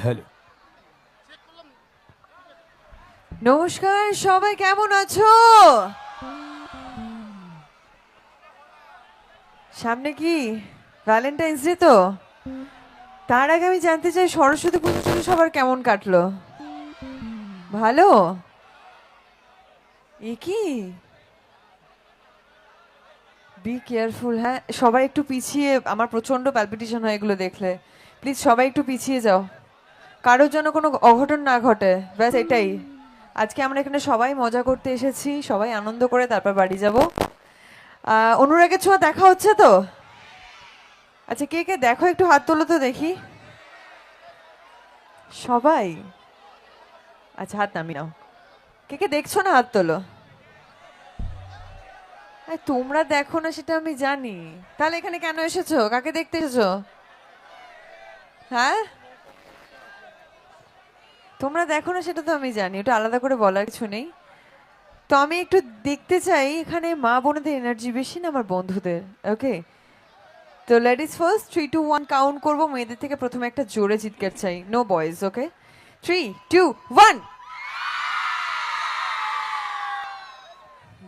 Hello. নমস্কার, সবাই কেমন আছো? সামনে কি ভ্যালেন্টাইন্স ডে তো? তার আগে আমি জানতে চাই সরস্বতী পুজো সবার কেমন কাটলো? ভালো? এ কি? Be careful. হ্যাঁ, সবাই একটু পিছিয়ে, আমার প্রচন্ড প্যালপিটেশন হয় এগুলো দেখলে। প্লিজ সবাই একটু পিছিয়ে যাও, কারোর জন্য কোনো অঘটন না ঘটে, ব্যাস এটাই। আজকে আমরা এখানে সবাই মজা করতে এসেছি, সবাই আনন্দ করে তারপর বাড়ি যাব। অনুরাগের ছোঁয়া দেখা হচ্ছে তো? আচ্ছা, কে কে দেখো একটু হাত তোলো তো দেখি। সবাই? আচ্ছা, হাত নামিয়ে নাও। কে কে দেখছো না হাত তোলো। তোমরা দেখো না সেটা আমি জানি, তাহলে এখানে কেন এসেছো? কাকে দেখতে এসেছো? হ্যাঁ, তোমরা দেখো না সেটা তো আমি জানি, ওটা আলাদা করে বলার কিছু নেই। তো আমি একটু দেখতে চাই এখানে মা বোনদের এনার্জি বেশি না আমার বন্ধুদের। ওকে, তো লেডিস ফার্স্ট, 3 2 1 কাউন্ট করবো। মেয়েদের থেকে প্রথমে একটা জোরে চিৎকার চাই, নো বয়েজ। ওকে, 3 2 1।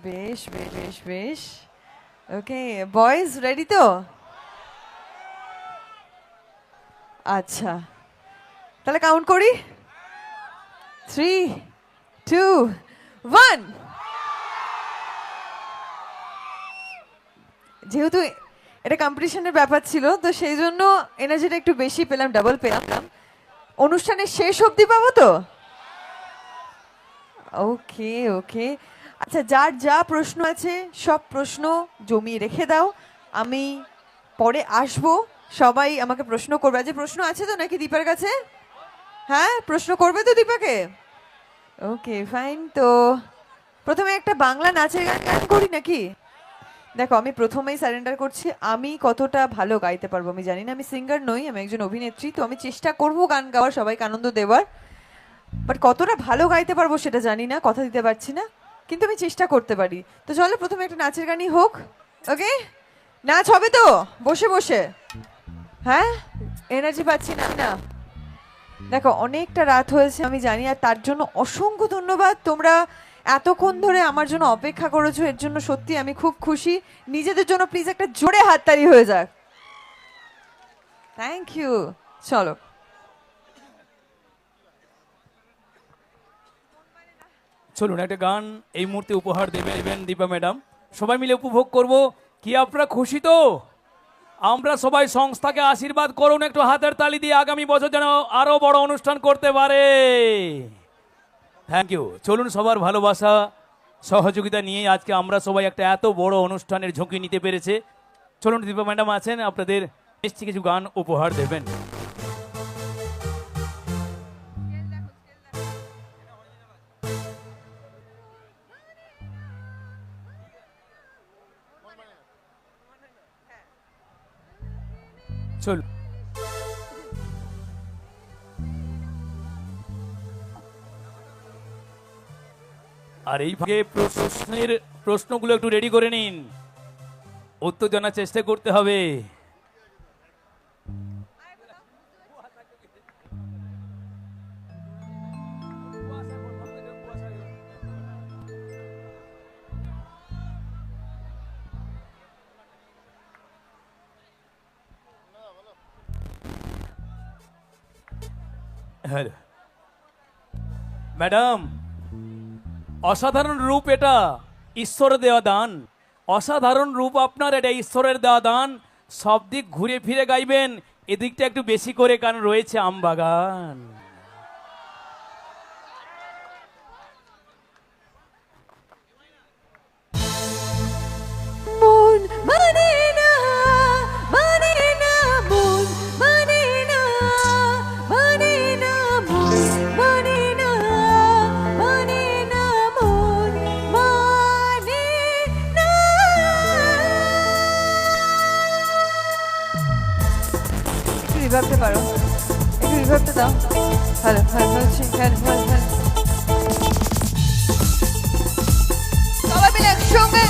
বেশ বেশ বেশ বেশ। ওকে, বয়েজ রেডি তো? আচ্ছা, তাহলে কাউন্ট করি। 3 2 1। যেহেতু এটা কম্পিটিশনের ব্যাপার ছিল, তো সেই জন্য এনার্জিটা একটু বেশি পেলাম, ডাবল পেলাম। অনুষ্ঠানের শেষ অবধি পাবো তো? ওকে ওকে। আচ্ছা, যার যা প্রশ্ন আছে সব প্রশ্ন জমিয়ে রেখে দাও, আমি পরে আসবো। সবাই আমাকে প্রশ্ন করবে। যে প্রশ্ন আছে তো নাকি দীপার কাছে? হ্যাঁ, প্রশ্ন করবে তো দীপাকে? Okay fine. তো প্রথমে একটা বাংলা নাচের গান গান করি নাকি? দেখো, আমি প্রথমেই সারেন্ডার করছি, আমি কতটা ভালো গাইতে পারবো আমি জানি না, আমি সিঙ্গার নই, আমি একজন অভিনেত্রী। তো আমি চেষ্টা করব গান গাওয়ার, সবাইকে আনন্দ দেওয়ার, বাট কতটা ভালো গাইতে পারবো সেটা জানি না, কথা দিতে পারছি না, কিন্তু আমি চেষ্টা করতে পারি। তো চলো প্রথমে একটা নাচের গানই হোক। ওকে, নাচ হবে তো বসে বসে? হ্যাঁ, এনার্জি পাচ্ছি না না। দেখো, অনেকটা রাত হয়েছে আমি জানি, আর তার জন্য অসংখ্য ধন্যবাদ। তোমরা এতক্ষণ ধরে আমার জন্য অপেক্ষা করেছো, এর জন্য সত্যি আমি খুব খুশি। নিজেদের জন্য প্লিজ একটা জোরে হাততালি হয়ে যাক। Thank you. চলো। চলুন একটা গান এই মুহূর্তে উপহার দেবেন দীপা ম্যাডাম। সবাই মিলে উপভোগ করব। কি আপনারা খুশি তো? আমরা সবাই সংস্থাকে আশীর্বাদ করুন একটু হাতের তালি দিয়ে, আগামী বছর যেন আরো বড় অনুষ্ঠান করতে পারে। Thank you. চলুন, সবার ভালোবাসা সহযোগিতা নিয়ে আজকে আমরা সবাই একটা এত বড় অনুষ্ঠানের ঝুঁকি নিতে পেরেছে। চলুন, দীপা ম্যাডাম আছেন, আপনাদের নিশ্চয়ই কিছু গান উপহার দেবেন। চল। আর এই ভাগে প্রশ্নগুলো একটু রেডি করে নিন, উত্তর জানার চেষ্টা করতে হবে। হ্যালো ম্যাডাম, অসাধারণ রূপ এটা, ঈশ্বরের দেওয়া দান। অসাধারণ রূপ আপনার, এটা ঈশ্বরের দেওয়া দান। সব দিক ঘুরে ফিরে গাইবেন, এদিকটা একটু বেশি করে, কারণ রয়েছে আমবাগান। মন মানে না, মানে না, মন মানে না, মানে না, মন মানে না, মানে না, মন মানে না। একটু রিভাবতে পারো, একটু রিভাবতে দাও। Hello hello hello hello hello. সবাই মিলে একসঙ্গে।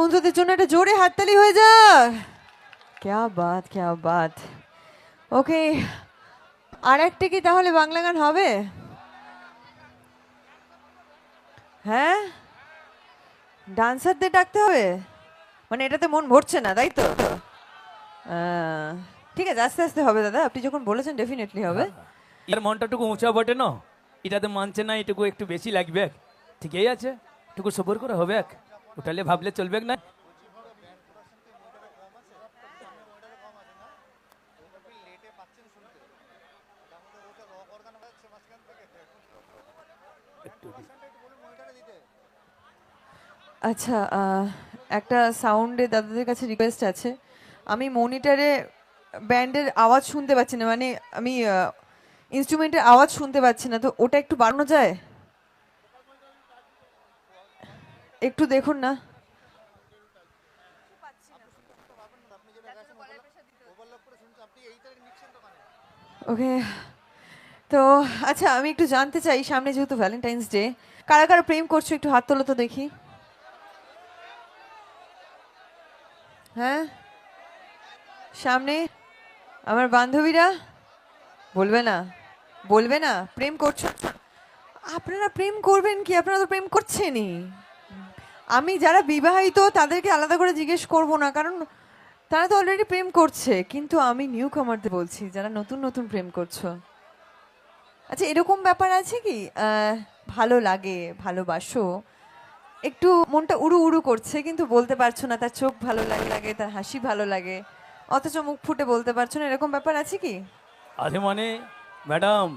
বন্ধুদের জন্য একটা জোরে হাততালি হয়ে যাক। ক্যা বাত ক্যা বাত। ওকে, আর একটা কি তাহলে বাংলা গান হবে? হ্যাঁ, ডান্সারদের ডাকতে হবে, মানে এটাতে মন ভরছে না তাই তো? ঠিক আছে, আস্তে আস্তে হবে দাদা, আপনি যখন বলেছেন ডেফিনেটলি হবে। এর মনটা একটু উঁচা বটে না, এটাতে মানছে না, এটুকু একটু বেশি লাগবে। ঠিকই আছে, একটু সবর করে হবে, ওটালে ভাবলে চলবে না। আচ্ছা, একটা সাউন্ডে দাদাদের কাছে রিকোয়েস্ট আছে। আমি মনিটরে ব্যান্ডের আওয়াজ শুনতে পাচ্ছি না, মানে আমি ইনস্ট্রুমেন্টের আওয়াজ শুনতে পাচ্ছি না, তো ওটা একটু বাড়ানো যায়? একটু দেখুন না। ওকে, তো আচ্ছা আমি একটু জানতে চাই, সামনে যেহেতু ভ্যালেন্টাইন্স ডে, কারা কারা প্রেম করছো একটু হাত তোলো তো দেখি। হ্যাঁ, সামনে আমার বান্ধবীরা, বলবে না, বলবে না প্রেম করছো? আপনারা প্রেম করবেন কি, আপনারা তো প্রেম করছেনই। আমি যারা বিবাহিত তাদেরকে আলাদা করে জিজ্ঞেস করব না, কারণ তারা তো অলরেডি প্রেম করছে, কিন্তু আমি নিউ কামারদের বলছি যারা নতুন নতুন প্রেম করছো। আচ্ছা, এরকম ব্যাপার আছে কি, ভালো লাগে, ভালোবাসো, একটু মনটা উড়ু উড়ু করছে কিন্তু বলতে পারছো না, তার চোখ ভালো লাগে, তার হাসি ভালো লাগে, অথচ মুখ ফুটে বলতে পারছো না, এরকম ব্যাপার আছে কি? আরে মানে ম্যাডাম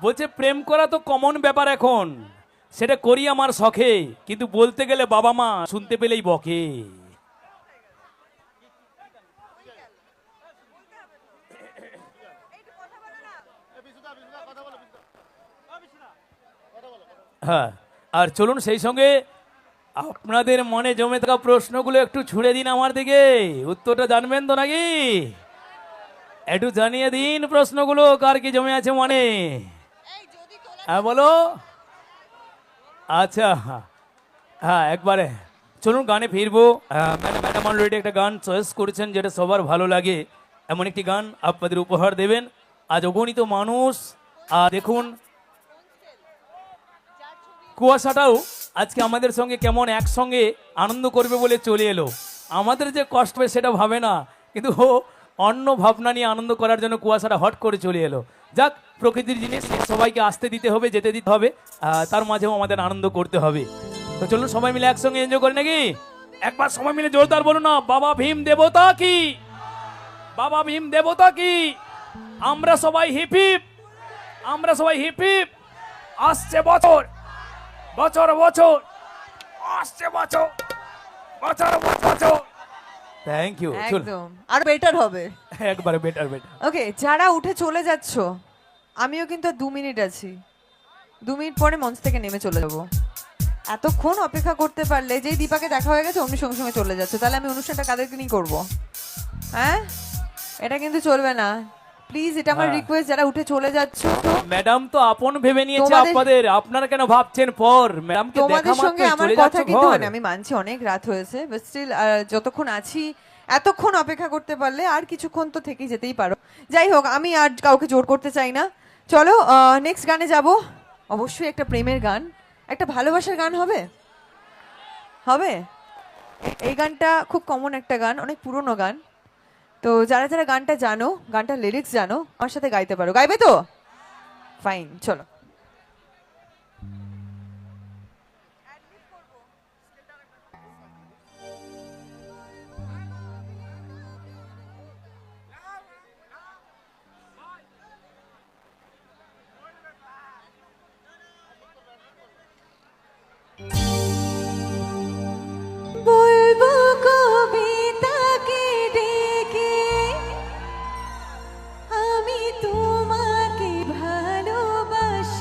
বলছে প্রেম করা তো কমন ব্যাপার এখন, সেটা করি আমার শখে, কিন্তু বলতে গেলে বাবা মা শুনতে পেলেই বকে। হ্যাঁ, আর চলুন সেই সঙ্গে আপনাদের মনে জমে থাকা প্রশ্নগুলো একটু ছুড়ে দিন আমার দিকে, উত্তরটা জানবেন তো নাকি? একটু জানিয়ে দিন প্রশ্নগুলো কার কি জমে আছে মনে। হ্যাঁ বলো। আচ্ছা, হ্যাঁ একবারে চলুন গানে ফিরবো। ম্যাডাম অলরেডি একটা গান চয়েস করেছেন যেটা সবার ভালো লাগে, এমন একটি গান আপনাদের উপহার দেবেন আজ অগণিত মানুষ। আর দেখুন কুয়াশাটাও আজকে আমাদের সঙ্গে কেমন একসঙ্গে আনন্দ করবে বলে চলে এলো। আমাদের যে কষ্ট হবে সেটা ভাবে না, কিন্তু ও অন্য ভাবনা নিয়ে আনন্দ করার জন্য কুয়াশাটা হট করে চলে এলো। যাক, প্রকৃতির জিনিস, সবাইকে আসতে দিতে হবে, যেতে দিতে হবে, তার মাঝেও আমাদের আনন্দ করতে হবে। তো চলুন সবাই মিলে একসঙ্গে এনজয় করি নাকি? একবার সবাই মিলে জোরদার বলুন না, বাবা ভীম দেবতা কি, বাবা ভীম দেবতা কি। আমরা সবাই হিপ হিপ, আমরা সবাই হিপ হিপ। আসছে বছর, বছর বছর আসছে বছর, বছর বছর। Thank you. একদম, আর বেটার হবে, একবারে বেটার বেটার। ওকে, যারা উঠে চলে যাচ্ছ, আমিও কিন্তু 2 মিনিট আছি, 2 মিনিট পরে মঞ্চ থেকে নেমে চলে যাব। এতক্ষণ অপেক্ষা করতে পারলে, যেই দীপাকে দেখা হয়ে গেছে অমনি সঙ্গে সঙ্গে চলে যাচ্ছে, তাহলে আমি অনুষ্ঠানটা কাদেরকে নিয়ে করবো? হ্যাঁ, এটা কিন্তু চলবে না, প্লিজ, এটা আমার হ্যাঁ। রিকোয়েস্ট, যারা উঠে চলে যাচ্ছ। ম্যাডাম তো আপন ভেবে নিয়েছে তোমাদের- আপনাদের, আপনারা কেন ভাবছেন পর? ম্যাডামকে দেখা তোমাদের সঙ্গে মাত্রই আমার চলে কথা যাচ্ছে কিন্তু ঘর। হয় না, আমি মানছি অনেক রাত হয়েছে, বাট স্টিল যতক্ষণ আছি, এতক্ষণ অপেক্ষা করতে পারলে আর কিছুক্ষণ তো থেকেই যেতেই পারো। যাই হোক, আমি আর কাউকে জোর করতে চাই না, চলো নেক্সট গানে যাব। অবশ্যই একটা প্রেমের গান, একটা ভালোবাসার গান হবে, হবে। এই গানটা খুব কমন একটা গান, অনেক পুরনো গান, তো যারা যারা গানটা জানো, গানটার লিরিক্স জানো, আমার সাথে গাইতে পারো, গাইবে তো? ফাইন, চলো। বলবো কবিতাকে ডেকে, আমি তোমাকে ভালোবাসি।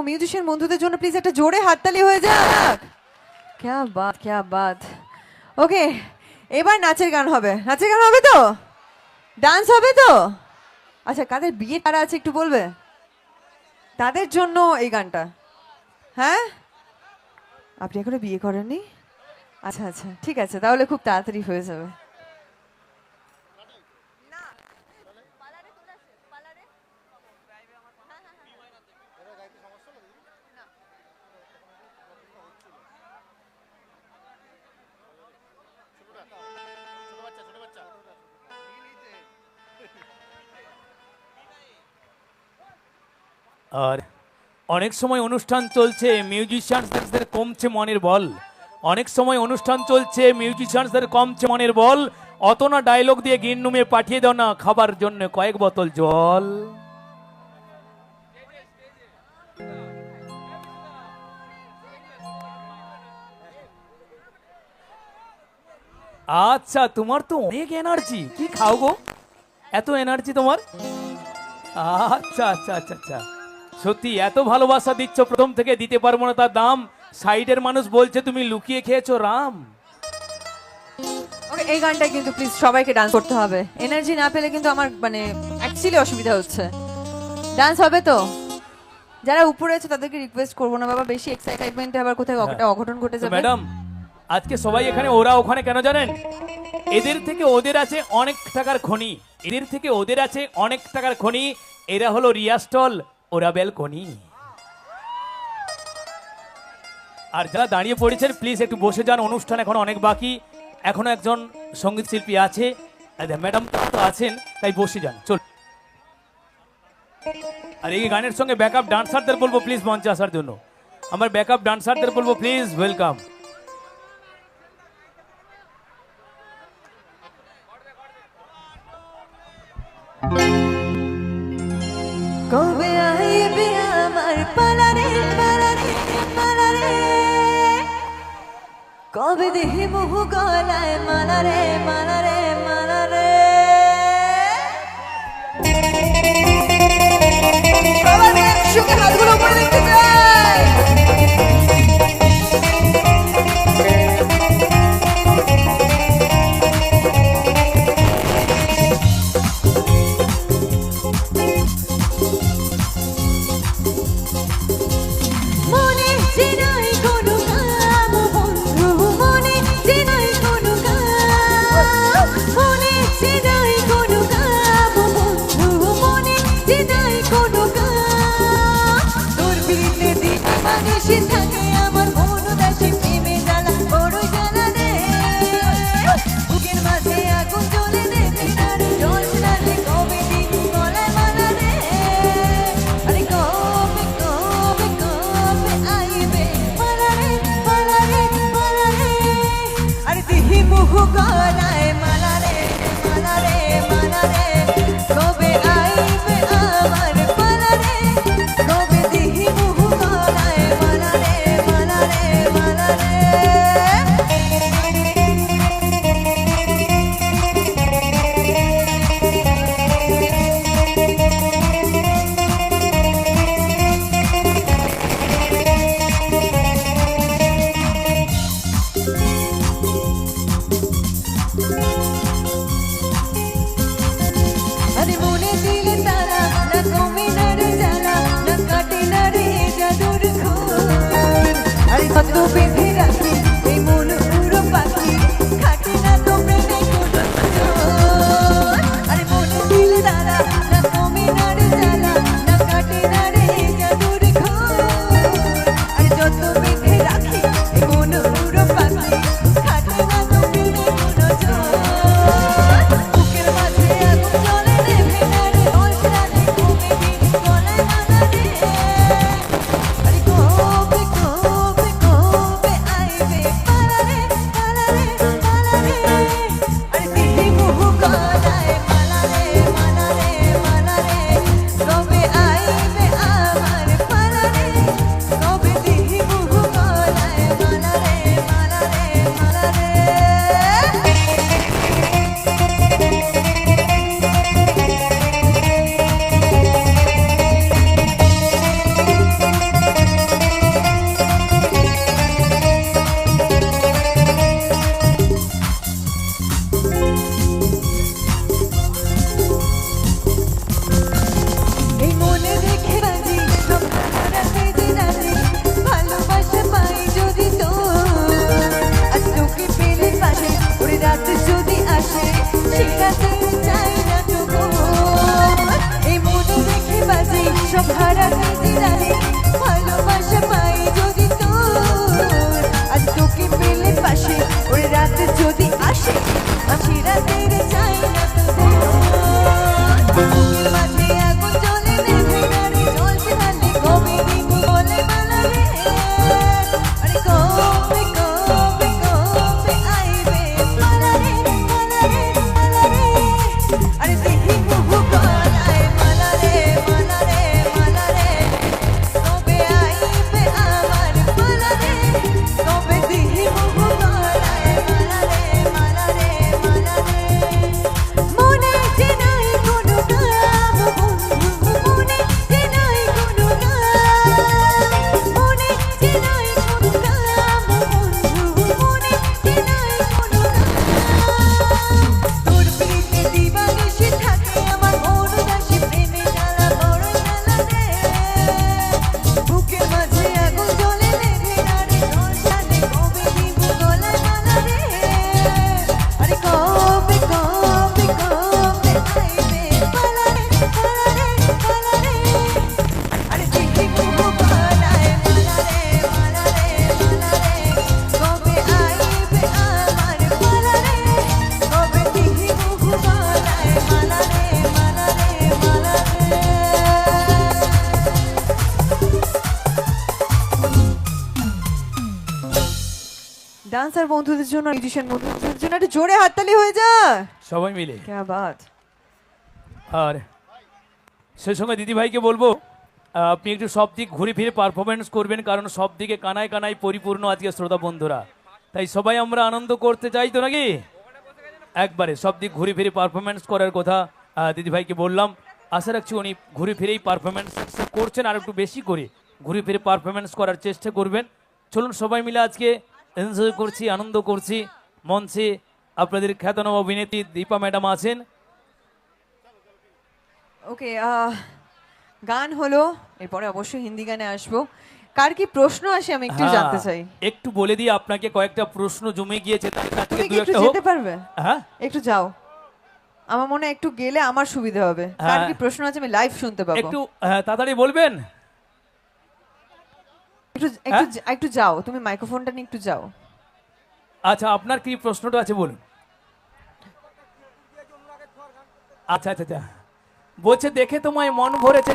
মিউজিশিয়ান বন্ধুদের জন্য প্লিজ একটা জোরে হাততালি হয়ে যাক। ক্যা বাত ক্যা বাত। ওকে, এবার নাচের গান হবে। নাচের গান হবে তো? ডান্স হবে তো? আচ্ছা, কাদের বিয়ে তারা আছে একটু বলবে? তাদের জন্য এই গানটা। হ্যাঁ, আপনি এখনো বিয়ে করেননি? আচ্ছা আচ্ছা, ঠিক আছে, তাহলে খুব তাড়াতাড়ি হয়ে যাবে। আর অনেক সময় অনুষ্ঠান চলছে, মিউজিশিয়ানসদের কমছে মনের বল। অনেক সময় অনুষ্ঠান চলছে, মিউজিশিয়ানসদের কমছে মনের বল। অত না ডায়লগ দিয়ে গিন রুমে পাঠিয়ে দাও না খাবার জন্য কয়েক বোতল জল। আচ্ছা, তোমার তো অনেক এনার্জি, কি খাও গো এত এনার্জি তোমার? আচ্ছা আচ্ছা আচ্ছা আচ্ছা, সত্যি এত ভালোবাসা দিচ্ছ, প্রথম থেকে দিতে পারবো না তার দাম। সাইডের মানুষ বলছে তুমি লুকিয়ে খেয়েছো রাম। ওকে, এই গানটা কিন্তু প্লিজ সবাইকে ডান্স করতে হবে। এনার্জি না পেলে কিন্তু আমার মানে অ্যাকচুয়ালি অসুবিধা হচ্ছে। ডান্স হবে তো? যারা উপরে আছে তাদেরকে রিকোয়েস্ট করবো না বাবা, বেশি এক্সাইটমেন্টে আবার কোথায় একটা অঘটন ঘটে যাবে। ম্যাডাম, আজকে সবাই এখানে, ওরা ওখানে কেন জানেন? এদের থেকে ওদের আছে অনেক টাকার খনি, এদের থেকে ওদের আছে অনেক টাকার খনি। এরা হলো রিয়াস্টল, ওরা ব্যালকনি। আর যারা দাঁড়িয়ে পড়েছেন প্লিজ একটু বসে যান, অনুষ্ঠান এখন অনেক বাকি। এখনো একজন সঙ্গীত শিল্পী আছে, ম্যাডাম তো আছেন, তাই বসে যান চল। আর এই গানের সঙ্গে ব্যাকআপ ডান্সারদের বলবো প্লিজ মঞ্চে আসার জন্য। আমার ব্যাকআপ ডান্সারদের বলবো প্লিজ ওয়েলকাম। কবে আইবে আমার পালারে পালারে পালারে, কবে দেহে মুহ গলায় মালারে মালারে মালারে। সবাই মিলে একসঙ্গে হাতগুলো উপরে দেখতে চাই। মনে যে নাই কোনো কাম বন্ধু, মনে যে নাই কোনো কাম, মনে যে নাই কোনো কাম বন্ধু, মনে যে নাই কোনো কাম। তোর বিলে দিতে মানুষ থাকে আমার মন দাসে প্রেমে জ্বালা বড় জ্বালা রে। বুকের মাঝে আগুন জ্বলে দেবে না রে, জ্বলছে না রে কবে দিন গলায় মালা রে। আরে কবে কবে কবে আইবে মালা রে মালা রে মালা রে। আরে দিহি মুহ গলায় মালা রে মালা রে মালা রে। কবে আইবে আমার মালা রে, কবে দিহি মুহ গলায় মালা রে মালা রে মালা রে। আরে মনে দিলে তারা না কমে না রে জ্বালা, না কাটে না রে জাদুর ঘোর। আরে কত বেঁধে রাখি এই মন পুরো পাখি, খাটে না তো প্রেমে কোনো জোর। আরে মনে দিলে তারা না কমে না রে জ্বালা, না কাটে না রে জাদুর ঘোর। আরে যত বেঁধে রাখি এই মন পুরো পাখি, খাটে না তো প্রেমে কোনো জোর। বুকের মাঝে আগুন জ্বলে দেবে না রে, জ্বলছে না রে কবে দিন গলায় মালা রে। আরে কবে কবে কবে আইবে নিশিরাতের চাই না তোদের বুকের মাঝে আগুন জ্বলে নেভে না রে জ্বলছে ঢালে কবে দিব বলে মালা রে আরে কবে কবে কবে আইবে মালা রে মালা রে মালা রে আরে দেখি কুহু গলায় মালা রে মালা রে মালা রে কবে আইবে আমার মালা রে কবে দিহি কুহু গলায় মালা রে মালা রে মালা রে মনে যে নাই কোনো কাম বন্ধু মনে যে নাই কোনো কাম মনে যে নাই কোনো কাম বন্ধু মনে যে নাই কোনো কাম তোর পিঠে দিবানিশি থাকে আমার মন উদাসী প্রেমে জ্বালা বড় জ্বালা রে বুকের মাঝে আগুন জ্বলে নেভে না রে জল ঢালে কবে দিব গলায় মালা রে আরে কবে কবে কবে আইবে মালা রে মালা রে মালা রে আরে দেখি কুহু গলায় মালা রে মালা রে মালা রে কবে আইবে আমার মালা রে কবে দেখি কুহু গলায় মালা রে মালা রে মালা রে ডান্সার বন্ধুদের জন্য মিউজিশিয়ান বন্ধুদের জন্য একটু জোরে হাততালি হয়ে যা সবাই মিলে। क्या बात আর সেই সঙ্গে দিদিভাইকে বলবো আপনি একটু সব দিক ঘুরে ফিরে পারফরমেন্স করবেন, কারণ সব দিকে কানায় কানায় পরিপূর্ণ আজকে শ্রোতা বন্ধুরা, তাই সবাই আমরা আনন্দ করতে চাই তো নাকি? একবারে সব দিক ঘুরে ফিরে পারফরমেন্স করার কথা দিদিভাইকে বললাম। আশা রাখছি উনি ঘুরে ফিরেই পারফরমেন্স করছেন, আর একটু বেশি করে ঘুরে ফিরে পারফরমেন্স করার চেষ্টা করবেন। চলুন সবাই মিলে আজকে এনজয় করছি, আনন্দ করছি। মঞ্চে আপনাদের খ্যাতনামা অভিনেত্রী দীপা ম্যাডাম আছেন। ওকে গান হলো, এরপরে অবশ্যই হিন্দি গানে আসবো। কার কি প্রশ্ন আসে আমি একটু হ্যাঁ, জানতে চাই। একটু বলে দিই আপনাকে, কয়েকটা প্রশ্ন জমে গিয়েছে, তার কাছ তুমি থেকে কি দু একটু একটা হোক। যেতে পারবে? হ্যাঁ একটু যাও, আমার মনে হয় একটু গেলে আমার সুবিধা হবে। কার হ্যাঁ। কি প্রশ্ন আছে আমি লাইভ শুনতে পাবো। একটু তাড়াতাড়ি বলবেন। একটু একটু একটু যাও, তুমি মাইক্রোফোনটা নিয়ে একটু যাও। আচ্ছা, আপনার কি প্রশ্নটা আছে বলুন। আচ্ছা আচ্ছা আচ্ছা, বলছে দেখে তোমায় মন ভরেছে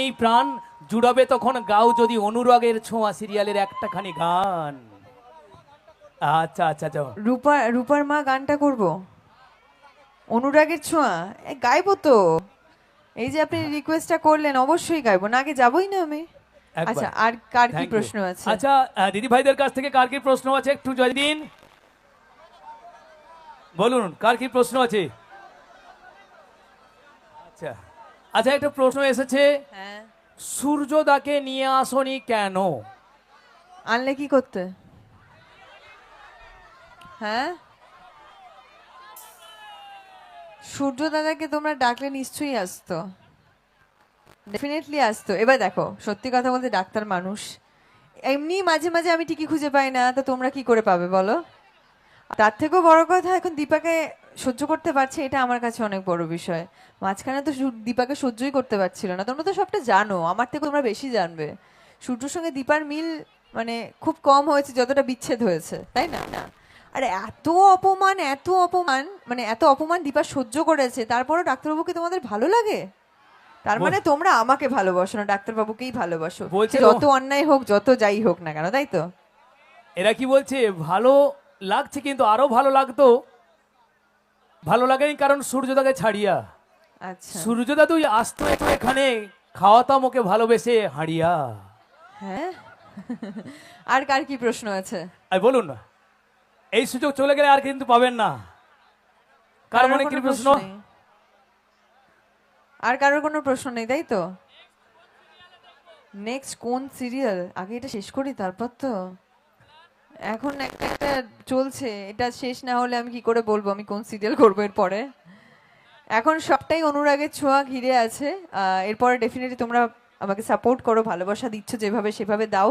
এই প্রাণ জুড়াবে তখন গাও যদি অনুরাগের ছোঁয়া সিরিয়ালের একটা খানি গান। আচ্ছা আচ্ছা আচ্ছা, রূপার মা গানটা করব, অনুরাগের ছোঁয়া গাইবো তো। এই যে আপনি রিকোয়েস্টটা করলেন, অবশ্যই গাইবো, না আগে যাবোই না আমি। একবার। আচ্ছা, আর কার কি Thank you. প্রশ্ন আছে? আচ্ছা দিদি ভাইদের কাছ থেকে কার কি প্রশ্ন আছে একটু জয় দিন, বলুন কার কি প্রশ্ন আছে। আচ্ছা আচ্ছা, একটা প্রশ্ন এসেছে, হ্যাঁ, সূর্যদাকে নিয়ে আসনি কেন? আনলে কি করতে? হ্যাঁ, সূর্য দাদাকে তোমরা ডাকলে নিশ্চয়ই আসতো, ডেফিনেটলি আসতো। এবার দেখো, সত্যি কথা বলতে ডাক্তার মানুষ, এমনি মাঝে মাঝে আমি টিকি খুঁজে পাই না, তো তোমরা কি করে পাবে বলো? তার থেকেও বড় কথা, এখন দীপাকে সহ্য করতে পারছে, এটা আমার কাছে অনেক বড় বিষয়। মাঝখানে তো দীপাকে সহ্যই করতে পারছিল না। তোমরা তো সবটা জানো, আমার থেকে তোমরা বেশি জানবে। সূর্যর সঙ্গে দীপার মিল মানে খুব কম হয়েছে যতটা বিচ্ছেদ হয়েছে, তাই না? না, আরে এত অপমান, এত অপমান, মানে এত অপমান দীপা সহ্য করেছে, তারপরও ডাক্তারবাবুকে তোমাদের ভালো লাগে? তার মানে তোমরা আমাকে ভালোবাসো না, ডাক্তারবাবুকেই ভালোবাসো। বলছে সে যত অন্যায় হোক, যত যাই হোক না কেন, তাই তো? এরা কি বলছে ভালো লাগছে, কিন্তু আরো ভালো লাগতো, ভালো লাগেনি কারণ সূর্যদাকে ছাড়িয়া। আচ্ছা, সূর্যদা তুই আসতো একটু এখানে, খাওয়াতাম ওকে ভালোবেসে হাড়িয়া। হ্যাঁ। আর কার কি প্রশ্ন আছে? আর বলুন না, এই সুযোগ চলে গেলে আর কিন্তু পাবেন না। কার মনে কি কোনো প্রশ্ন? নেই? আর কারোর কোনো প্রশ্ন নেই, তাই তো? নেক্সট কোন সিরিয়াল? আগে এটা শেষ করি, তারপর তো। এখন একটা একটা চলছে, এটা শেষ না হলে আমি কি করে বলবো আমি কোন সিরিয়াল করবো এরপরে? এখন সবটাই অনুরাগের ছোঁয়া ঘিরে আছে। এরপরে ডেফিনেটলি তোমরা আমাকে সাপোর্ট করো, ভালোবাসা দিচ্ছ যেভাবে সেভাবে দাও,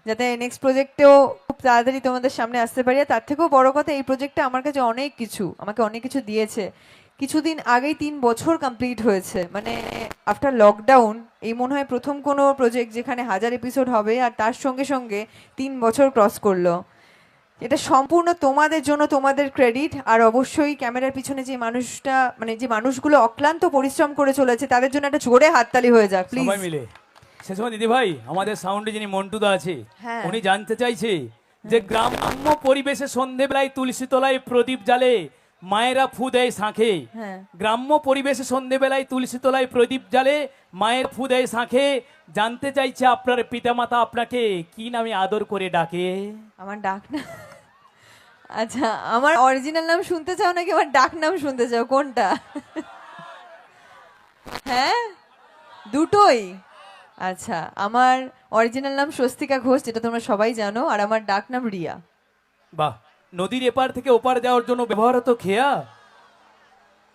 যাতে নেক্সট প্রজেক্টেও খুব তাড়াতাড়ি তোমাদের সামনে আসতে পারি। আর তার থেকেও বড় কথা, এই প্রজেক্টটা আমার কাছে আমাকে অনেক কিছু দিয়েছে। কিছুদিন আগেই 3 বছর কমপ্লিট হয়েছে, মানে আফটার লকডাউন এই মনে হয় প্রথম কোনো প্রজেক্ট যেখানে 1000 এপিসোড হবে, আর তার সঙ্গে সঙ্গে 3 বছর ক্রস করলো। এটা সম্পূর্ণ তোমাদের জন্য, তোমাদের ক্রেডিট। আর অবশ্যই ক্যামেরার পিছনে যে মানুষটা, মানে যে মানুষগুলো অক্লান্ত পরিশ্রম করে চলেছে, তাদের জন্য একটা জোরে হাততালি হয়ে যাক প্লিজ। সবাই মিলে সে সময় দিদি ভাই আমাদের সাউন্ডে যিনি মন্টুদা আছে হ্যাঁ। উনি জানতে চাইছে যে গ্রাম্য পরিবেশে সন্ধেবেলায় তুলসী তলায় প্রদীপ জ্বালে মায়েরা ফু দেয় শাঁখে। হ্যাঁ। গ্রাম্য পরিবেশে সন্ধেবেলায় তুলসী তলায় প্রদীপ জ্বালে মায়ের ফু দেয় শাঁখে। জানতে চাইছে আপনার পিতামাতা আপনাকে কি নামে আদর করে ডাকে? আমার ডাক না, আচ্ছা আমার অরিজিনাল নাম শুনতে চাও নাকি আমার ডাক নাম শুনতে চাও, কোনটা? হ্যাঁ, দুটোই। আচ্ছা, আমার অরিজিনাল নাম স্বস্তিকা ঘোষ, যেটা তোমরা সবাই জানো, আর আমার ডাক নাম রিয়া। বাহ, নদীর এপার থেকে ওপার যাওয়ার জন্য ব্যবহার হতো খেয়া।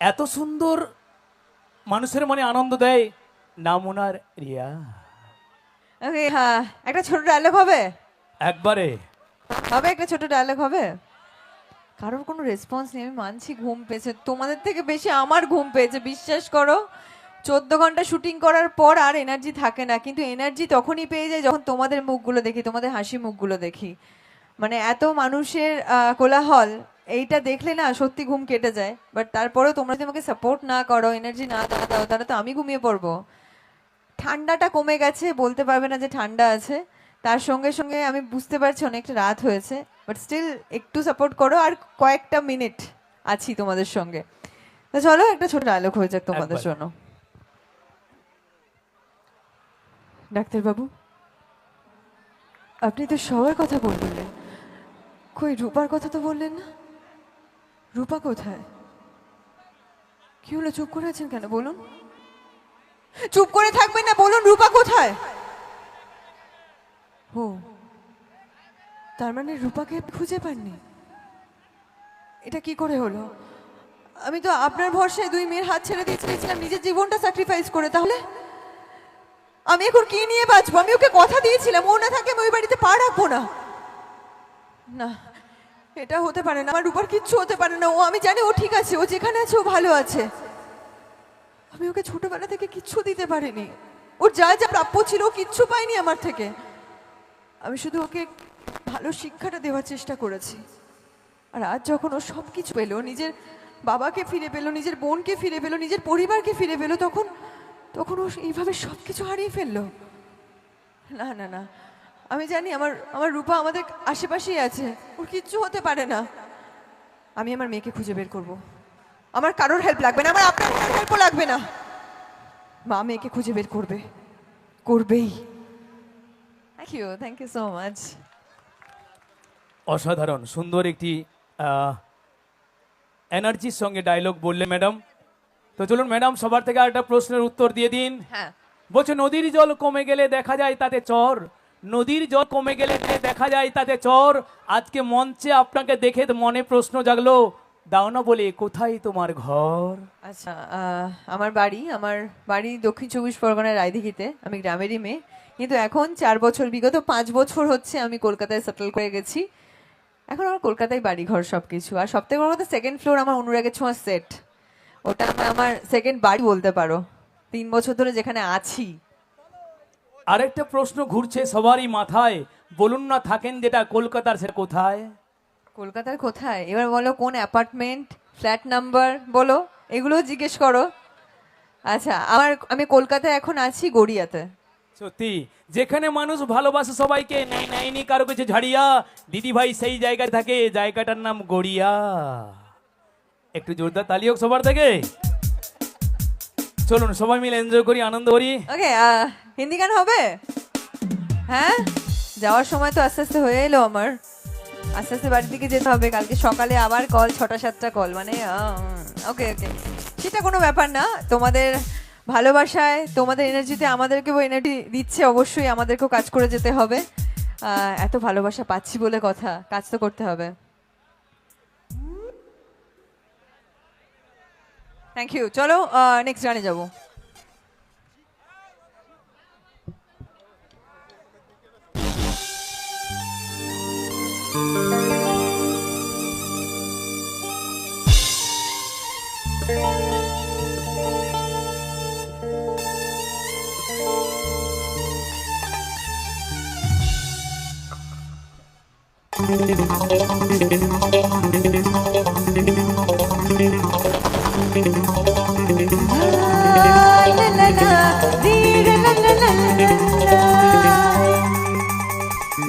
এত সুন্দর মানুষের মনে আনন্দ দেয়, নাম ওনার রিয়া। ওকে, হ্যাঁ, একটা ছোট ডায়লগ হবে? একবারে হবে, একটা ছোট ডায়লগ হবে? কারোর কোনো রেসপন্স নেই, আমি মানছি ঘুম পেয়েছে, তোমাদের থেকে বেশি আমার ঘুম পেয়েছে, বিশ্বাস করো। 14 ঘন্টা শুটিং করার পর আর এনার্জি থাকে না, কিন্তু এনার্জি তখনই পেয়ে যায় যখন তোমাদের মুখগুলো দেখি, তোমাদের হাসি মুখগুলো দেখি। মানে এত মানুষের কোলাহল, এইটা দেখলে না সত্যি ঘুম কেটে যায়। বাট তারপরেও তোমরা যদি আমাকে সাপোর্ট না করো, এনার্জি না দাও, তাহলে তো আমি ঘুমিয়ে পড়বো। ঠান্ডাটা কমে গেছে, বলতে পারবে না যে ঠান্ডা আছে। তার সঙ্গে সঙ্গে আমি বুঝতে পারছি অনেকটা রাত হয়েছে, বাট স্টিল একটু সাপোর্ট করো, আর কয়েকটা মিনিট আছি তোমাদের সঙ্গে। তো চলো একটা ছোট ডায়লগ হয়ে যাক তোমাদের একবার। জন্য। ডাক্তারবাবু, আপনি তো সবার কথা বললেন, কই রূপার কথা তো বললেন না? রূপা কোথায়? কি হলো, চুপ করে আছেন কেন, বলুন। চুপ করে থাকবেন না, বলুন রূপা কোথায়? ও, তার মানে রূপাকে খুঁজে পাননি? এটা কি করে হলো? আমি তো আপনার ভরসায় 2 মেয়ের হাত ছেড়ে দিয়েছিলাম নিজের জীবনটা স্যাক্রিফাইস করে, তাহলে আমি এখন কি নিয়ে বাঁচবো? আমি ওকে কথা দিয়েছিলাম ও না থাকে আমি ওই বাড়িতে পা রাখবো না। না, এটা হতে পারে না, আমার রূপার কিচ্ছু হতে পারে না। ও, আমি জানি ও ঠিক আছে, ও যেখানে আছে ও ভালো আছে। আমি ওকে ছোটবেলা থেকে কিচ্ছু দিতে পারিনি, ওর যা যা প্রাপ্য ছিল ও কিচ্ছু পাইনি আমার থেকে। আমি শুধু ওকে ভালো শিক্ষাটা দেওয়ার চেষ্টা করেছি। আর আজ যখন ও সব কিছু পেলো, নিজের বাবাকে ফিরে পেলো, নিজের বোনকে ফিরে পেলো, নিজের পরিবারকে ফিরে পেলো, তখন তখন ও এইভাবে সব কিছু হারিয়ে ফেললো। না না না, আমি জানি আমার আমার রূপা আমাদের আশেপাশেই আছে, ওর কিচ্ছু হতে পারে না। আমি আমার মেয়েকে খুঁজে বের করব। আমার কারোর হেল্প লাগবে না, আমার আপনার হেল্পও লাগবে না। মা মেয়েকে খুঁজে বের করবে, করবেই। Thank you so much. অসাধারণ সুন্দর একটি এনার্জির সঙ্গে ডায়লগ বললেন ম্যাডাম। তো চলুন ম্যাডাম, সবার থেকে আরেকটা প্রশ্নের উত্তর দিয়ে দিন। হ্যাঁ, বলছে নদীর জল কমে গেলে দেখা যায় তাতে চর, নদীর জল কমে গেলে দেখা যায় তাতে চর। আজকে মঞ্চে আপনাকে দেখে তো মনে প্রশ্ন জাগলো, দাও না বলে কোথায় তোমার ঘর? আচ্ছা, আমার বাড়ি দক্ষিণ 24 পরগনার রায়দিঘিতে। আমি গ্রামেরই মেয়ে, কিন্তু এখন 4 বছর, বিগত 5 বছর হচ্ছে আমি কলকাতায় সেটেল করে গেছি। এখন আমার কলকাতায় বাড়ি ঘর সবকিছু। আর সবথেকে বড় কথা, 2nd ফ্লোর আমার অনুরাগের ছোঁয়া সেট, ওটা আমার সেকেন্ড বাড়ি বলতে পারো। 3 বছর ধরে যেখানে আছি। আরেকটা প্রশ্ন ঘুরছে সবারই মাথায়, বলুন না থাকেন যেটা কলকাতার, সে কোথায়? কলকাতার কোথায় এবার বলো, কোন অ্যাপার্টমেন্ট, ফ্ল্যাট নাম্বার বলো, এগুলো জিজ্ঞেস করো। আচ্ছা, আমি কলকাতায় এখন আছি গড়িয়াতে। সত্যি, যেখানে মানুষ ভালোবাসে সবাইকে, নেই নাইনি কারো কিছু ঝাড়িয়া, দিদি ভাই সেই জায়গায় থাকে, জায়গাটার নাম গড়িয়া। একটু জোরদার তালি হোক সবার থেকে। চলুন সবাই মিলে এনজয় করি, আনন্দ করি। ওকে, হিন্দি গান হবে? হ্যাঁ, যাওয়ার সময় তো আস্তে আস্তে হয়ে এলো আমার, আস্তে আস্তে বাড়ির দিকে যেতে হবে। কালকে সকালে আবার কল, 6টা-7টা কল, মানে ওকে ওকে, সেটা কোনো ব্যাপার না। তোমাদের ভালোবাসায়, তোমাদের এনার্জিতে আমাদেরকেও এনার্জি দিচ্ছে, অবশ্যই আমাদেরকেও কাজ করে যেতে হবে। এত ভালোবাসা পাচ্ছি বলে কথা, কাজ তো করতে হবে। Thank you. চলো নেক্সট গানে যাবো। ला ला ला री ला ला ला ला ला।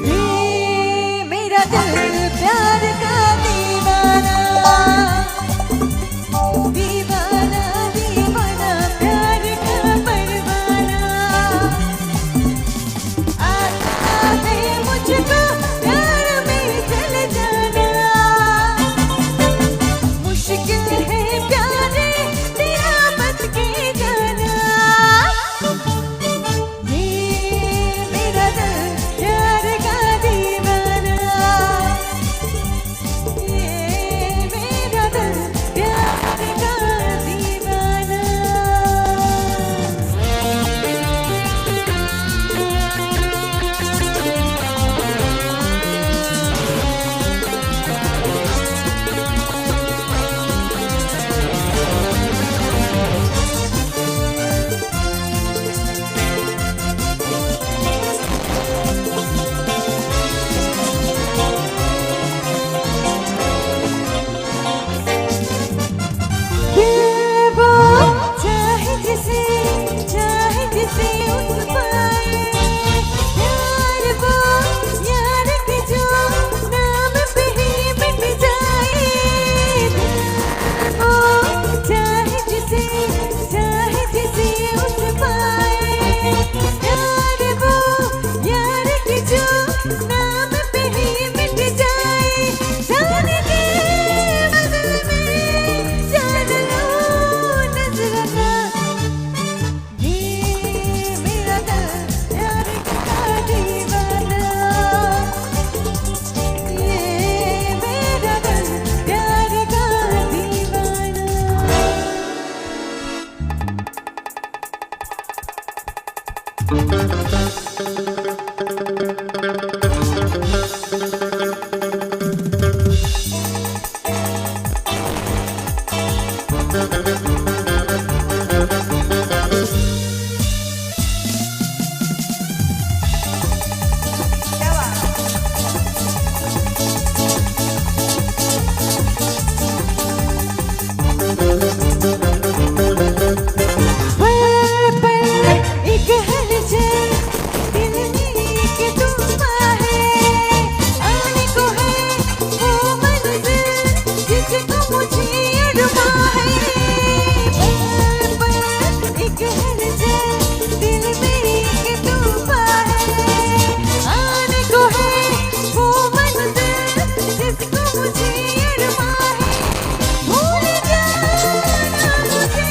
ये मेरा दिल प्यार का दीवाना, दीवाना दीवाना प्यार का परवाना। आता है मुझको प्यार में चल जाना, मुश्किल है प्यारे तेरा बच के जाना। ये मेरा दिल प्यार का दीवाना, ये मेरा दिल प्यार का दीवाना। दिल वो चाहे जिसे उस पाए, यार वो यार के जो नाम पे ही मिट जाए। दिल वो चाहे जिसे उस पाए, यार वो यार के जो नाम पे ही मिट जाए। जाने के बदल में जान लो नजराना, ये मेरा दिल प्यार का दीवाना, ये मेरा दिल प्यार का दीवाना। पल पल एक हलचल दिल में एक तूफान है, आने को है वो मंजिल जिसको मुझे अरमां है। पल पल एक हलचल दिल में एक तूफान है, आने को है वो मंजिल जिसको मुझे अरमां है। भूल जाना मुझे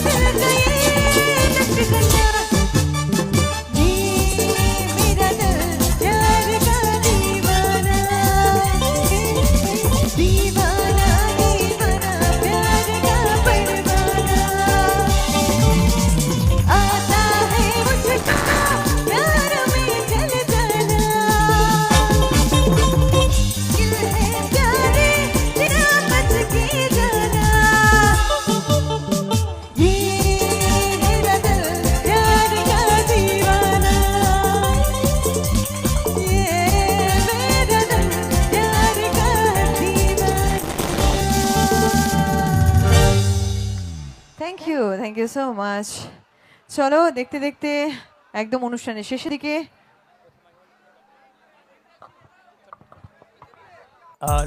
फिर गए लट गया, ये मेरा दिल प्यार का दीवाना, दीवाना दीवाना प्यार का परवाना। आता है मुझको प्यार में चल जाना, मुश्किल है प्यारे तेरा बच के जाना। ये मेरा दिल प्यार का दीवाना, ये मेरा दिल प्यार का दीवाना। Thank you so much. চলো দেখতে দেখতে একদম অনুষ্ঠানের শেষের দিকে। আর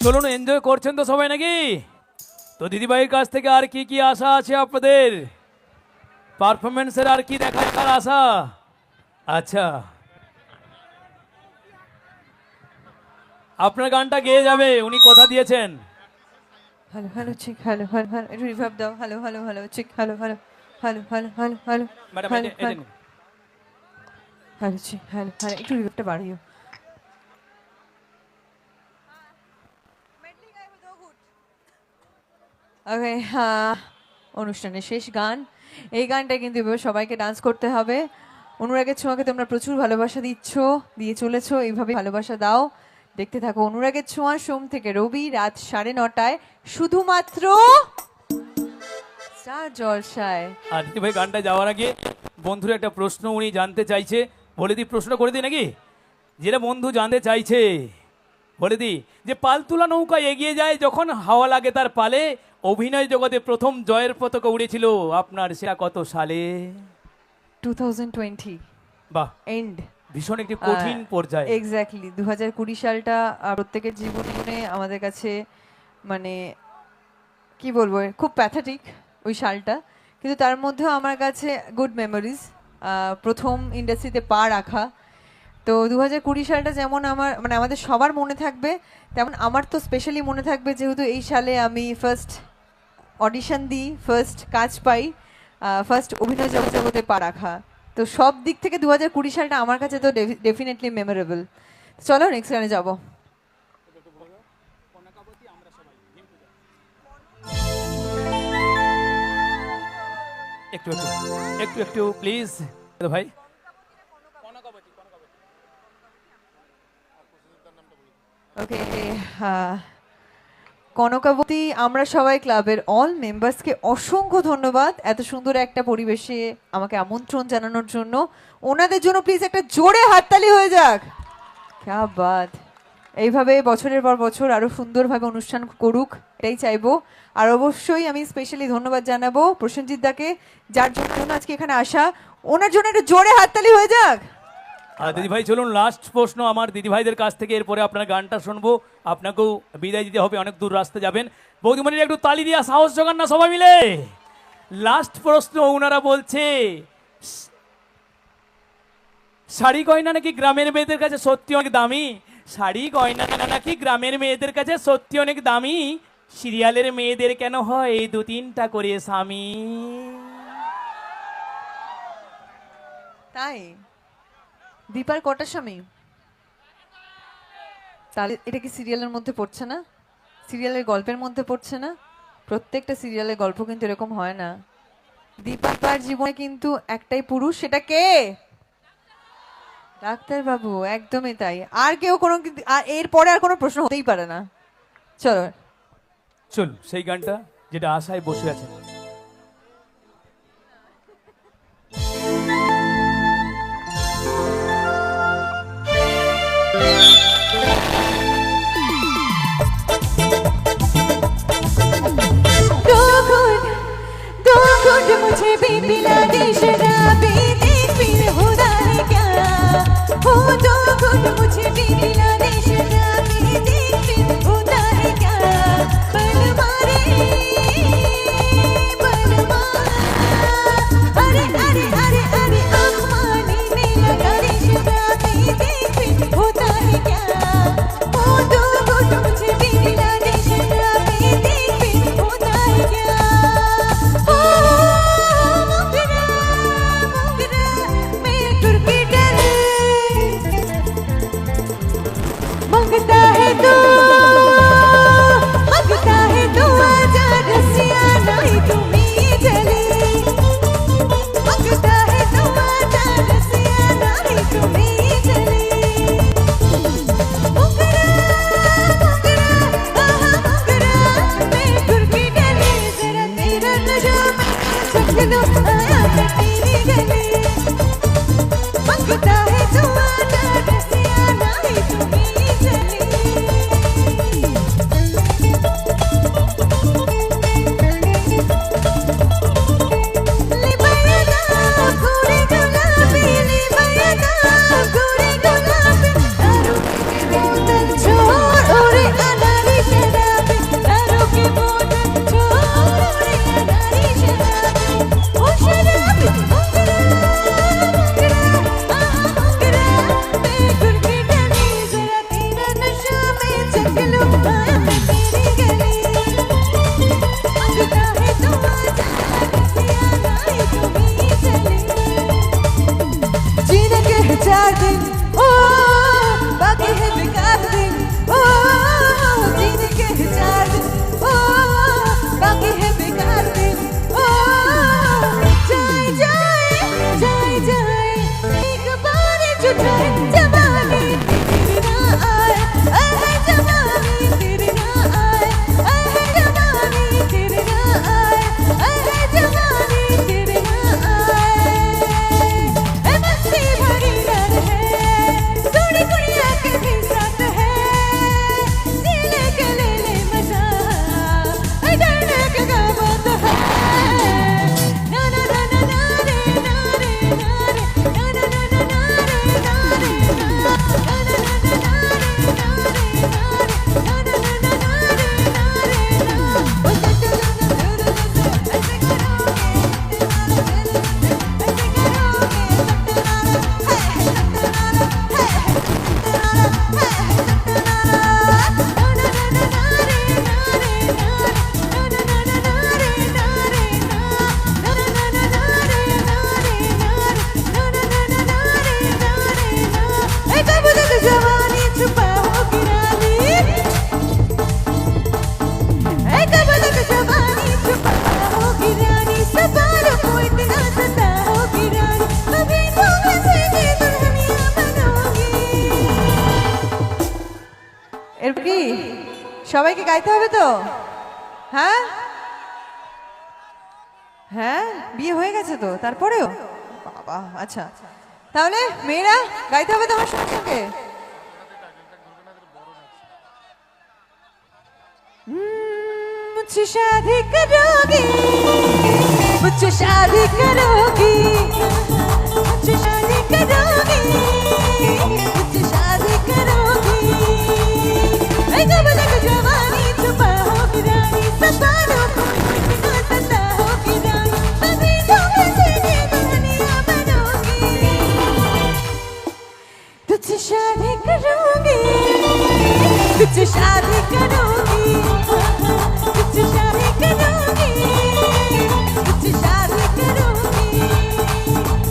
চলুন, এনজয় করছেন তো সবাই নাকি? তো দিদিভাইয়ের কাছ থেকে আর কি কি আশা আছে আপনাদের? পারফরমেন্সের আর কি দেখার আশা? আচ্ছা, আপনার গানটা গেয়ে যাবে, উনি কথা দিয়েছেন। Hello hello check, hello hello hello, একটু রিভার্ব দাও। Hello hello hello check, hello hello hello hello hello hello madam hello এটা নিন। হ্যালো চিক, হ্যালো হ্যালো, একটু রিভার্বটা বাড়িও। ওকে, অনুষ্ঠানের শেষ গান। এই গানটা কিন্তু এভাবে সবাইকে ডান্স করতে হবে। অনুরাগের ছোঁয়াকে তোমরা প্রচুর ভালোবাসা দিয়ে চলেছো, এইভাবে ভালোবাসা দাও। দেখতে থাকো অনুরাগের ছোঁয়া, সোম থেকে রবি রাত 9:30 শুধুমাত্র স্টার জলসায়। আর দিদিভাই গানটা যাওয়ার আগে বন্ধুরা একটা প্রশ্ন উনি জানতে চাইছে, বলে দিই, প্রশ্ন করে দিই নাকি? যেটা বন্ধু জানতে চাইছে বলে দি যে পালতুলা নৌকা এগিয়ে যায় যখন হাওয়া লাগে তার পালে, অভিনয় জগতে প্রথম জয়ের পতাকা উড়েছিল আপনার, সেটা কত সালে? 2020 বাহ, এন্ড ভীষণ একটি কঠিন পর্যায়ে। এক্স্যাক্টলি 2020 সালটা প্রত্যেকের জীবনে আমাদের কাছে মানে কি বলবো, খুব প্যাথেটিক ওই সালটা, কিন্তু তার মধ্যেও আমার কাছে গুড মেমোরিজ। প্রথম ইন্ডাস্ট্রিতে পা রাখা, তো 2020 সালটা যেমন আমার মানে আমাদের সবার মনে থাকবে, তেমন আমার তো স্পেশালি মনে থাকবে যেহেতু এই সালে আমি ফার্স্ট অডিশন দিই, ফার্স্ট কাজ পাই, ফার্স্ট অভিনয় জগতে পা রাখা। তো সব দিক থেকে 2020 সালটা আমার কাছে তো ডেফিনেটলি মেমোরেবল। চলো নেক্সট গানে যাবো। একটু একটু একটু একটু প্লিজ ভাই। ওকে, কনকাবতী আমরা সবাই ক্লাবের অল মেম্বার্সকে অসংখ্য ধন্যবাদ এত সুন্দর একটা পরিবেশে আমাকে আমন্ত্রণ জানানোর জন্য। ওনাদের জন্য প্লিজ একটা জোরে হাততালি হয়ে যাক। ক্যা বাত! এইভাবে বছরের পর বছর আরো সুন্দরভাবে অনুষ্ঠান করুক, এটাই চাইবো। আর অবশ্যই আমি স্পেশালি ধন্যবাদ জানাবো প্রসেনজিৎ দাকে, যার জন্য আজকে এখানে আসা। ওনার জন্য একটা জোরে হাততালি হয়ে যাক। আর দিদিভাই চলুন লাস্ট প্রশ্ন আমার দিদিভাইদের কাছ থেকে, এরপরে আপনার গানটা শুনবো, আপনাকেও বিদায় দিতে হবে, অনেক দূর রাস্তা যাবেন। বৌদিমণির একটু তালি দিয়া সাহস জোগান না সবাই মিলে। লাস্ট প্রশ্ন, ওনারা বলছে শাড়ি গয়না নাকি গ্রামের মেয়েদের কাছে সত্যি অনেক দামি, শাড়ি গয়না নাকি গ্রামের মেয়েদের কাছে সত্যি অনেক দামি, সিরিয়ালের মেয়েদের কেন হয় 2-3টা করে স্বামী? তাই দীপার কটা স্বামী? তাহলে এটা কি সিরিয়ালের মধ্যে পড়ছে না? সিরিয়ালের গল্পের মধ্যে পড়ছে না? প্রত্যেকটা সিরিয়ালের গল্প কিন্তু এরকম হয় না। দীপার জীবনে কিন্তু একটাই পুরুষ, সেটা কে? ডাক্তার বাবু, একদমই তাই। আর কেউ কোনো এরপরে আর কোনো প্রশ্ন হতেই পারে না। চলো চল সেই গানটা যেটা আশায় বসে আছে। मुझे भी पिला दे शराबी, देख फिर होता है क्या हो। दो घुट मुझे भी पिला दे शराबी, देख फिर होता है क्या। बल मारे बल मार, अरे अरे अरे अरे आँख मारने में लगा रे शराबी, देख फिर होता है क्या हो। दो घुट मुझे भी पिला दे शराबी, देख फिर होता है क्या। मंगता है तो आजा रसिया, नहीं तुम्हें जले। मंगता है तो आजा रसिया, नहीं तुम्हें जले। मुकरा मुकरा आहा मुकरा, मैं तुर्की डले, जरा तेरा नशा मैं चख लूं, आया मैं तेरे गले। मंगता है तो आजा रसिया, नहीं तुम्हें जले। जीने के हैं 4 दिन ओ, बाकी है बेकार दिन ओ। जीने के हैं 4 दिन ओ, बाकी है बेकार दिन ओ। जाए जाए जाए जाए एक बार जुटाए, जवानी तेरी ना आए, अरे जवानी तेरी ना आए, अरे जवानी तेरी ना आए, अरे जवानी तेरी ना आए। मस्ती भरी डर है, थोड़ी थोड़ी সবাইকে গাইতে হবে তো? হ্যাঁ হ্যাঁ, বিয়ে হয়ে গেছে তো তারপরেও? বাবা, আচ্ছা তাহলে মেয়েরা গাইতে হবে তোমার সঙ্গে। मुझसे शादी करोगी, मुझसे शादी करोगी, मुझसे शादी करोगी, मुझसे शादी करोगी। मैं जब तक जवानी छुपा होगी रानी, सपनों को इतना सता होगी रानी, मैं तुम्हें से दीवानियां बनूंगी। तुझसे शादी करूंगी, तुझसे शादी करूंगी, तुझसे शादी करूंगी, तुझसे शादी करूंगी,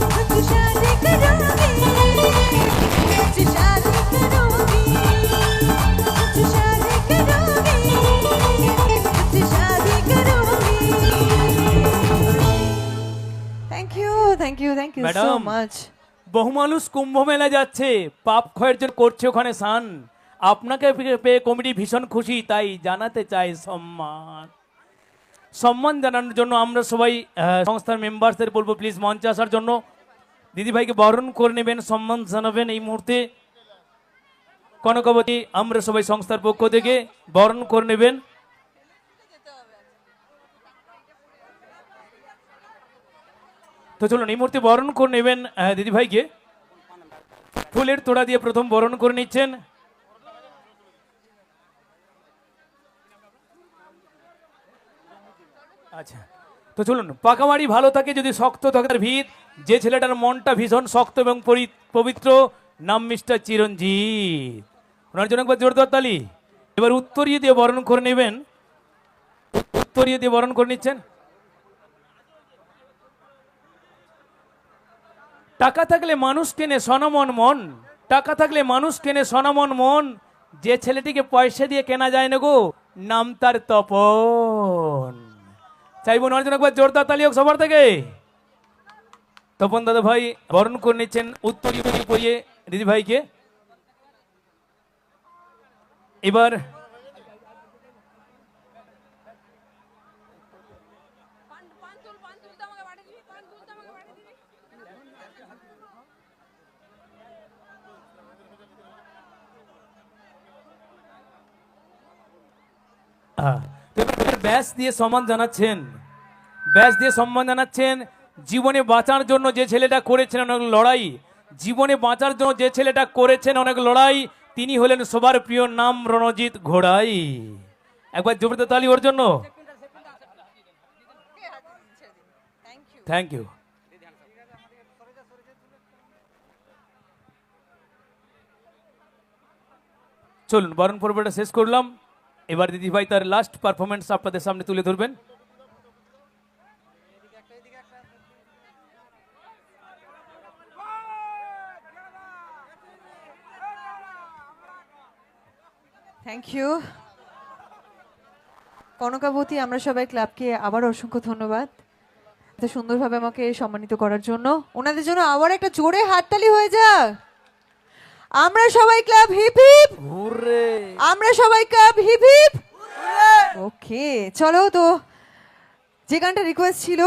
तुझसे शादी करूंगी, तुझसे शादी करूंगी, तुझसे शादी करूंगी, तुझसे शादी करूंगी। Thank you so Madam, much. বহু মানুষ কুম্ভ মেলা যাচ্ছে, পাপ ক্ষয়ের জন্য করছে ওখানে স্নান। আপনাকে পেয়ে কমিটি ভীষণ খুশি, তাই জানাতে চাই সম্মান। সম্মান জানানোর জন্য আমরা সবাই সংস্থার মেম্বারদের বলবো প্লিজ মঞ্চে আসার জন্য। দিদিভাইকে বরণ করে নেবেন, সম্মান জানাবেন এই মুহূর্তে। কনকাবতী আমরা সবাই সংস্থার পক্ষ থেকে বরণ করে নেবেন। তো চলুন এই মুহূর্তে বরণ করে নেবেন দিদিভাইকে। ফুলের তোড়া দিয়ে প্রথম বরণ করে নিচ্ছেন। আচ্ছা, তো চলুন। পাকা বাড়ি ভালো থাকে যদি শক্ত থাকে তার ভিত। যে ছেলেটার মনটা ভীষণ শক্ত এবং পবিত্র, নাম মিস্টার চিরঞ্জিত। ওনার জন্য একবার জোরদার তালি। এবার উত্তরীয় দিয়ে বরণ করে নেবেন। উত্তরীয় দিয়ে বরণ করে নিচ্ছেন। টাকা থাকলে মানুষ কেনে সনমন মন, টাকা থাকলে মানুষ কেনে সনমন মন। যে ছেলেটিকে পয়সা দিয়ে কেনা যায় না গো, নাম তার তপন। চাইবো ওনার জন্য একবার জোরদার তালি হোক সবার থেকে। তপন দাদা ভাই বরণ করে নিচ্ছেন উত্তরীয় পরিয়ে দিদি ভাইকে। এবার ব্যাস দিয়ে সম্মান জানাচ্ছেন, ব্যাস দিয়ে সম্মান জানাচ্ছেন। জীবনে বাঁচার জন্য যে ছেলেটা করেছেন অনেক লড়াই, জীবনে বাঁচার জন্য যে ছেলেটা করেছেন অনেক লড়াই, তিনি হলেন সবার প্রিয় নাম রণজিৎ ঘোড়াই। একবার জোরদার তালি ওর জন্য। Thank you. চলুন বরণ পর্বটা শেষ করলাম। এবার দিদিভাই তার লাস্ট পারফরমেন্স আপনাদের সামনে তুলে ধরবেন। Thank you Kankabati. আমরা সবাই ক্লাবকে আবার অসংখ্য ধন্যবাদ এত সুন্দরভাবে আমাকে সম্মানিত করার জন্য। ওনাদের জন্য আবার একটা জোরে হাততালি হয়ে যাক। আমরা সবাই ক্লাব হিপ হিপ, আমরা সবাই ক্লাব হিপ হিপ। ওকে চলো, তো যে গানটা রিকোয়েস্ট ছিল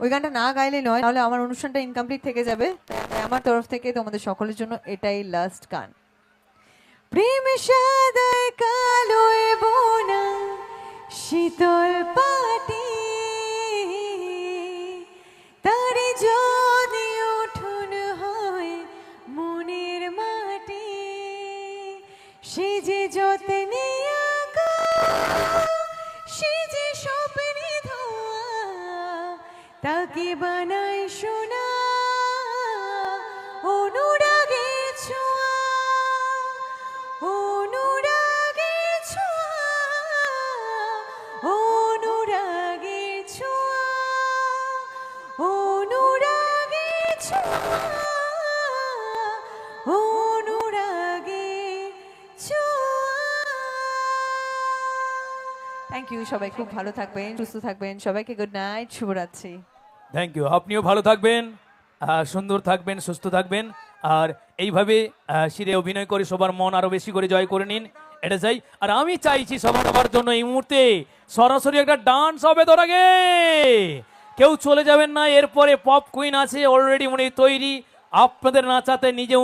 ওই গানটা না গাইলে নয়, তাহলে আমার অনুষ্ঠানটা ইনকমপ্লিট থেকে যাবে। তাই আমার তরফ থেকে তোমাদের সকলের জন্য এটাই লাস্ট গান। প্রেম সাদায় কালোয় বোনা শীতল পাটি, তারে যদি উঠুন হয় মনের মাটি, সে যে যত্নে আঁকা, সে যে স্বপ্নে ধোয়া, তাকে বানায় সোনা অনুরাগে ছোঁয়া, অনুরাগে ছোঁয়া, অনুরাগে ছোঁয়া, অনুরাগে ছোঁয়া, অনুরাগে ছোঁয়া। থ্যাংক ইউ, সবাই খুব ভালো থাকবেন, সুস্থ থাকবেন। সবাইকে গুড নাইট, শুভরাত্রি। Thank you. আপনিও ভালো থাকবেন, সুন্দর থাকবেন, সুস্থ থাকবেন। আর এইভাবে শিরে অভিনয় করে সবার মন আরো বেশি করে জয় করে নিন। এটা চাই। আর আমি চাইছি সবার জন্য এই মুহূর্তে সরাসরি একটা ডান্স হবে তোর আগে। কেউ চলে যাবেন না, এরপরে পপ কুইন আছে অলরেডি উনি তৈরি আপনাদের নাচাতে নিজে